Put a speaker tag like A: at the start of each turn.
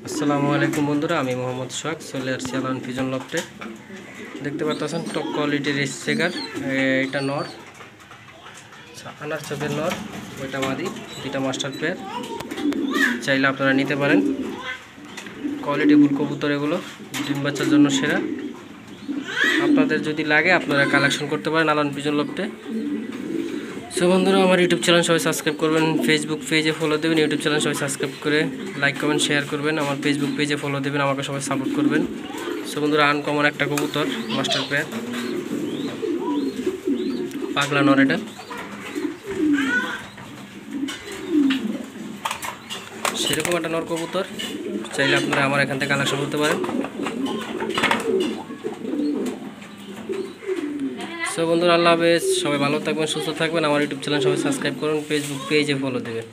A: আসসালামু আলাইকুম বন্ধুরা, আমি মোহাম্মদ সোহাগ চলে আসছি আলান পিজন লফটে। দেখতে পাচ্ছেন টপ কোয়ালিটির রেস চেকার। এটা নর, আনার চোখের নর, ওইটা মাদি, দুইটা মাস্টার পেয়ার। চাইলে আপনারা নিতে পারেন। কোয়ালিটিফুল কবুতর, এগুলো ডিম বাচ্চার জন্য সেরা। আপনাদের যদি লাগে আপনারা কালেকশন করতে পারেন আলান পিজন লফটে। সো বন্ধুরা, আমার ইউটিউব চ্যানেল সবাই সাবস্ক্রাইব করবেন, ফেসবুক পেজে ফলো দেবেন, ইউটিউব চ্যানেল সবাই সাবস্ক্রাইব করে লাইক কমেন্ট শেয়ার করবেন, আমার ফেসবুক পেজে ফলো দেবেন, আমাকে সবাই সাপোর্ট করবেন। সো বন্ধুরা, আনকমন একটা কবুতর, মাস্টার পেয়ার, পাগলা নর। এটা সেরকম একটা নর কবুতর, চাইলে আপনারা আমার এখান থেকে কালেকশন করতে পারেন। সো বন্ধুরা, আল্লাহ হাফেজ, সবাই ভালো থাকবেন, সুস্থ থাকবেন। আমার ইউটিউব চ্যানেল সবাই সাবস্ক্রাইব করুন, ফেসবুক পেজে ফলো দেবেন।